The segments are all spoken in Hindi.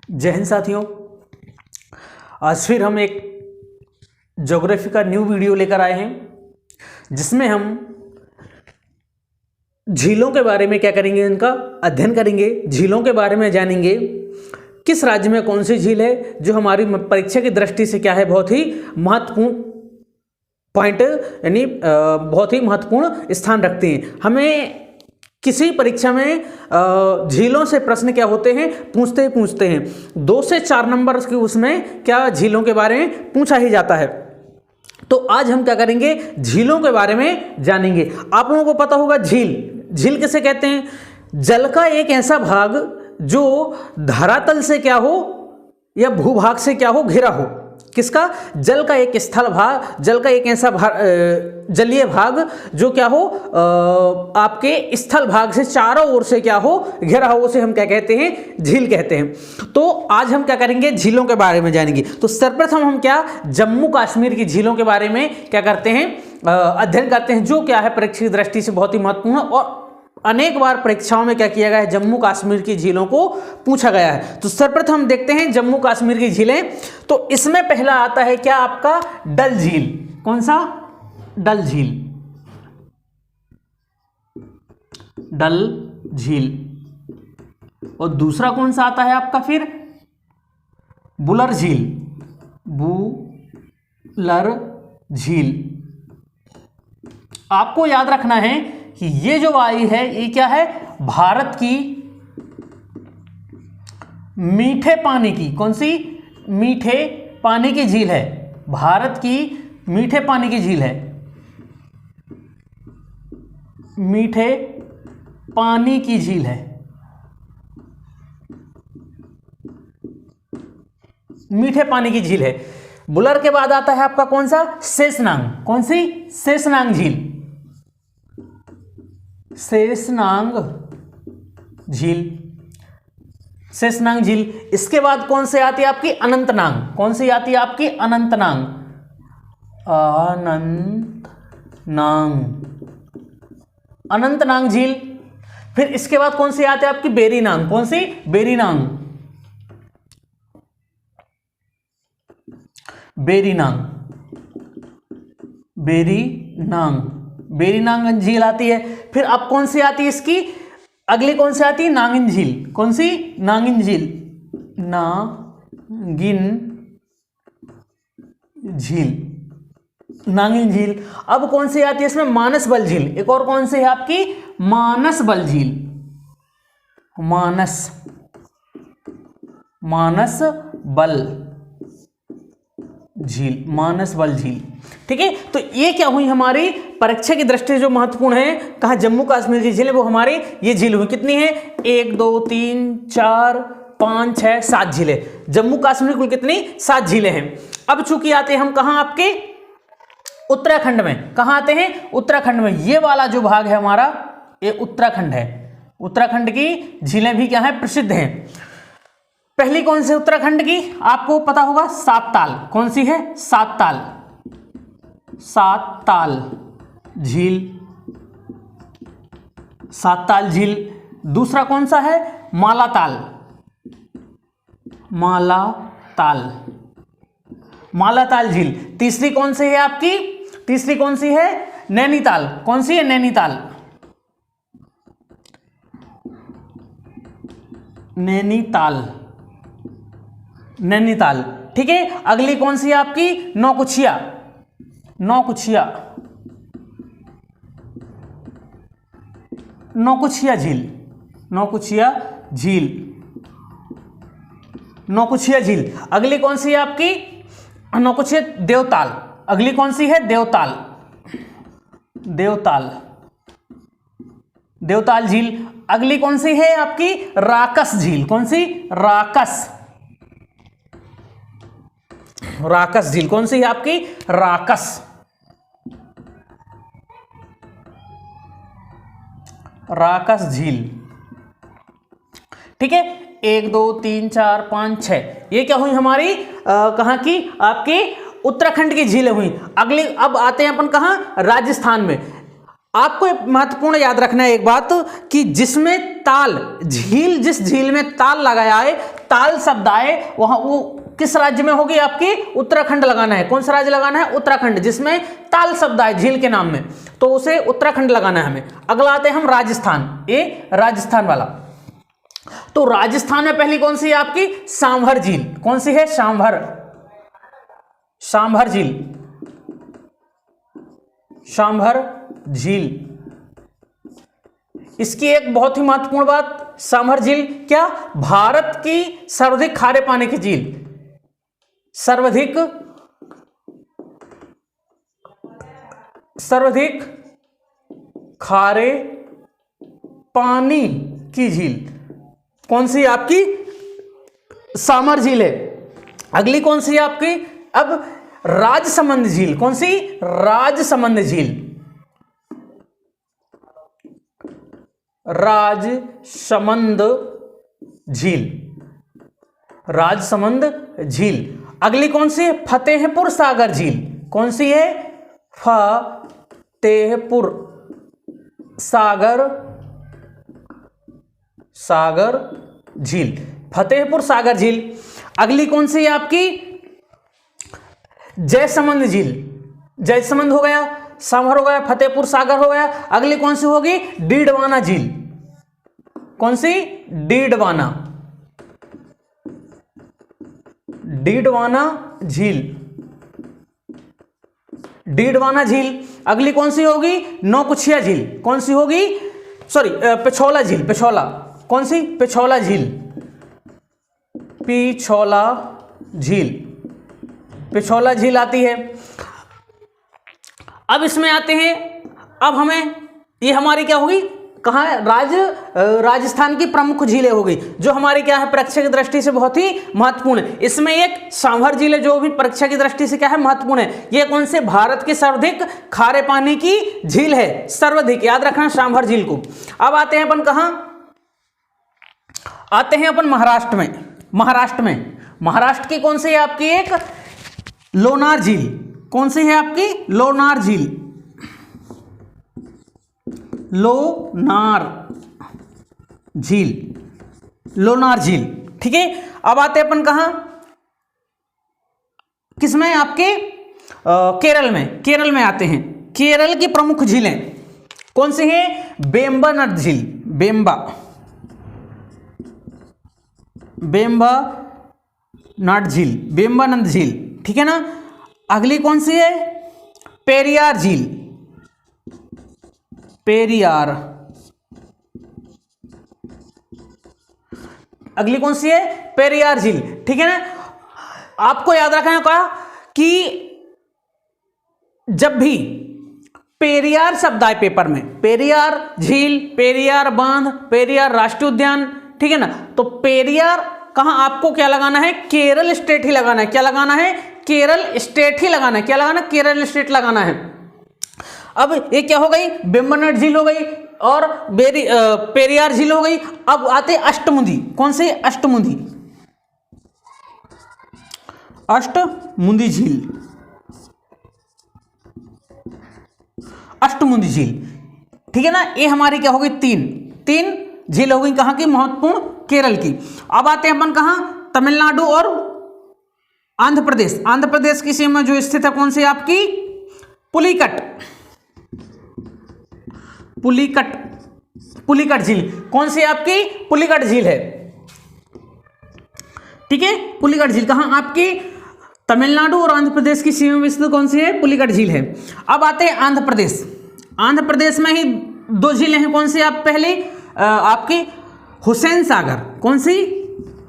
जय हिंद साथियों, आज फिर हम एक ज्योग्राफी का न्यू वीडियो लेकर आए हैं जिसमें हम झीलों के बारे में क्या करेंगे, इनका अध्ययन करेंगे। झीलों के बारे में जानेंगे किस राज्य में कौन सी झील है जो हमारी परीक्षा की दृष्टि से क्या है, बहुत ही महत्वपूर्ण पॉइंट यानी बहुत ही महत्वपूर्ण स्थान रखते हैं। हमें किसी परीक्षा में झीलों से प्रश्न क्या होते हैं, पूछते हैं 2 से 4 नंबर के उसमें क्या झीलों के बारे में पूछा ही जाता है। तो आज हम क्या करेंगे, झीलों के बारे में जानेंगे। आप लोगों को पता होगा झील किसे कहते हैं? जल का एक ऐसा भाग जो धरातल से क्या हो या भूभाग से क्या हो, घिरा हो। किसका? जल का एक स्थल भाग, जल का एक ऐसा जलीय भाग जो क्या हो, आपके स्थल भाग से चारों ओर से क्या हो, घिरा हो, उसे हम क्या कहते हैं? झील कहते हैं। तो आज हम क्या करेंगे, झीलों के बारे में जानेंगे। तो सर्वप्रथम हम क्या जम्मू कश्मीर की झीलों के बारे में क्या करते हैं, अध्ययन करते हैं, जो क्या है परीक्षा की दृष्टि से बहुत ही महत्वपूर्ण और अनेक बार परीक्षाओं में क्या किया गया है, जम्मू कश्मीर की झीलों को पूछा गया है। तो सर्वप्रथम हम देखते हैं जम्मू कश्मीर की झीलें। तो इसमें पहला आता है क्या, आपका डल झील। कौन सा? डल झील। डल झील। और दूसरा कौन सा आता है आपका फिर? बुलर झील। बुलर झील। आपको याद रखना है कि ये जो आई है ये क्या है, भारत की मीठे पानी की, कौन सी? मीठे पानी की झील है। भारत की मीठे पानी की झील है। मीठे पानी की झील है। मीठे पानी की झील है। बुलर के बाद आता है आपका कौन सा? शेषनाग। कौन सी? शेषनाग झील। शेषनाग झील। शेषनाग झील। इसके बाद कौन से आती है आपकी? अनंतनाग। कौन सी आती है आपकी? अनंतनाग। अनंतनाग झील। फिर इसके बाद कौन सी आती है आपकी? बेरीनाग। कौन सी? बेरीनाग। बेरीनाग। बेरीनाग झील आती है। फिर अब कौन सी आती है इसकी अगली? कौन सी आती है? नागिन झील। कौन सी? नागिन झील। नागिन झील। अब कौन सी आती है इसमें? मानसबल झील। एक और कौन सी है आपकी? मानसबल झील। मानसबल झील। ठीक है। तो ये क्या हुई हमारी परीक्षा की दृष्टि से जो महत्वपूर्ण है, कहा जम्मू कश्मीर की झीलें, वो हमारी ये झील हुई। कितनी है? 1 2 3 4 5 6 7 झीलें। जम्मू कश्मीर कुल कितनी? 7 झीलें हैं। अब चूंकि आते हैं हम कहां, आपके उत्तराखंड में। कहां आते हैं? उत्तराखंड में। ये वाला जो भाग है हमारा, ये उत्तराखंड है। उत्तराखंड की झीलें भी क्या है, प्रसिद्ध हैं। पहली कौन सी उत्तराखंड की? आपको पता होगा, सातताल। कौन सी है? सातताल। सातताल झील। सातताल झील। दूसरा कौन सा है? मालाताल। मालाताल झील। तीसरी कौन सी है आपकी? तीसरी कौन सी है? नैनीताल। कौन सी है? नैनीताल। नैनीताल। ठीक है। अगली कौन सी है आपकी? नौकुचिया झील। अगली कौन सी है आपकी? नौकुचिया देवताल। अगली कौन सी है? देवताल झील। अगली कौन सी है आपकी? राकस झील। कौन सी? राकस झील। कौन सी है आपकी? राकस झील। ठीक है। 1 2 3 4 5 6 ये क्या हुई हमारी, कहां की? आपकी उत्तराखंड की झीलें हुई। अगली अब आते हैं अपन कहां? राजस्थान में। आपको महत्वपूर्ण याद रखना है एक बात कि जिसमें ताल झील, जिस झील में ताल लगाया है, ताल शब्द आए वहां वो किस राज्य में होगी आपकी? उत्तराखंड लगाना है। कौन सा राज्य लगाना है? उत्तराखंड, जिसमें ताल शब्द आए झील के नाम में, तो उसे उत्तराखंड लगाना है हमें। अगला आते हैं हम राजस्थान, ये राजस्थान वाला। तो राजस्थान में पहली कौन सी है आपकी? सांभर झील। कौन सी है? सांभर, सांभर झील, सांभर झील। इसकी एक बहुत ही महत्वपूर्ण बात, सांभर झील क्या? भारत की सर्वाधिक खारे पानी की झील, सर्वाधिक खारे पानी की झील कौन सी आपकी? सांभर झील है। अगली कौन सी है आपकी? अब राजसमंद झील। कौन सी? राजसमंद झील, राजसमंद झील, राजसमंद झील। अगली कौन सी है? फतेहपुर सागर झील। कौन सी है? फतेहपुर सागर झील, फतेहपुर सागर झील। अगली कौन सी है आपकी? जयसमंद झील, जयसमंद हो गया, सांभर हो गया, फतेहपुर सागर हो गया। अगली कौन सी होगी? डीडवाना झील। कौन सी? डीडवाना, डीडवाना झील, डीडवाना झील। अगली कौन सी होगी? नौकुचिया झील। कौन सी होगी? सॉरी, पिछोला झील, पिछोला। कौन सी? पिछोला झील, पिछोला झील, पिछोला झील आती है। अब इसमें आते हैं, अब हमें ये हमारी क्या होगी? कहाँ है? राजस्थान की प्रमुख झीलें हो गई, जो हमारी क्या है? परीक्षा की दृष्टि से बहुत ही महत्वपूर्ण है। इसमें एक सांभर झील है, जो भी परीक्षा की दृष्टि से क्या है? महत्वपूर्ण है। ये कौन से? भारत की सर्वाधिक खारे पानी की झील है, सर्वाधिक, याद रखना सांभर झील को। अब आते हैं अपन कहाँ? आते हैं अपन महाराष्ट्र में। महाराष्ट्र में, महाराष्ट्र की कौन सी है आपकी? एक लोनार झील। कौन सी है आपकी? लोनार झील, लोनार झील, लोनार झील। ठीक है। अब आते अपन कहां? किसमें? आपके केरल में, केरल में आते हैं। केरल की प्रमुख झीलें कौन सी हैं? बेम्बा नद झील, बेम्बा, बेम्बा नद झील, बेम्बा नद झील। ठीक है ना। अगली कौन सी है? पेरियार झील, पेरियार। अगली कौन सी है? पेरियार झील। ठीक है ना। आपको याद रखना होगा कि जब भी पेरियार शब्द आए पेपर में, पेरियार झील, पेरियार बांध, पेरियार राष्ट्रीय उद्यान, ठीक है ना, तो पेरियार कहां आपको क्या लगाना है? केरल स्टेट ही लगाना है। क्या लगाना है? केरल स्टेट ही लगाना है। क्या लगाना? केरल स्टेट लगाना है। अब ये क्या हो गई? बेम्बा झील हो गई और पेरियार झील हो गई। अब आते अष्टमुंदी। कौन से? अष्टमुंदी, अष्टमुंदी झील, अष्टमुंदी झील। ठीक है ना। ये हमारी क्या हो गई? तीन झील हो गई। कहां की? महत्वपूर्ण, केरल की। अब आते हैं अपन कहां? तमिलनाडु और आंध्र प्रदेश। आंध्र प्रदेश की सीमा जो स्थित है कौन सी आपकी? पुलिकट, पुलिकट, पुलिकट झील। कौन सी आपकी? पुलिकट झील है। ठीक है। पुलिकट झील कहां आपकी? तमिलनाडु और आंध्र प्रदेश की सीमा में स्थित कौन सी है? पुलिकट झील है। अब आते हैं आंध्र प्रदेश। आंध्र प्रदेश में ही दो झीलें हैं। कौन सी? आप पहले आपकी हुसैन सागर। कौन सी?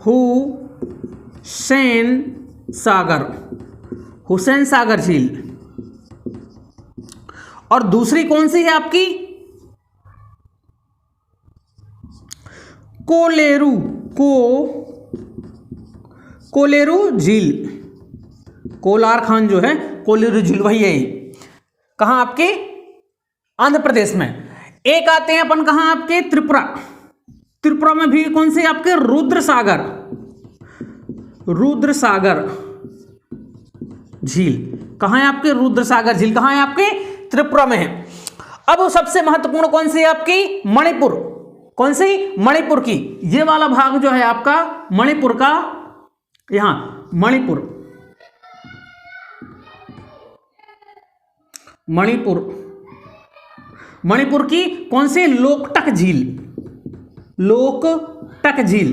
हुसैन सागर, हुसैन सागर झील। और दूसरी कौन सी है आपकी? कोलेरू, कोलेरू झील। कोलार खान जो है, कोलेरू झील वही है। कहां आपके? आंध्र प्रदेश में। एक आते हैं अपन कहां आपके? त्रिपुरा। त्रिपुरा में भी कौन से आपके? रुद्र सागर, रुद्र सागर झील। कहां है आपके? रुद्र सागर झील कहां है आपके? त्रिपुरा में है। अब सबसे महत्वपूर्ण कौन सी है आपकी? मणिपुर। कौन सी? मणिपुर की। ये वाला भाग जो है आपका मणिपुर का, यहां मणिपुर, मणिपुर, मणिपुर की कौन सी? लोकटक झील, लोकटक झील।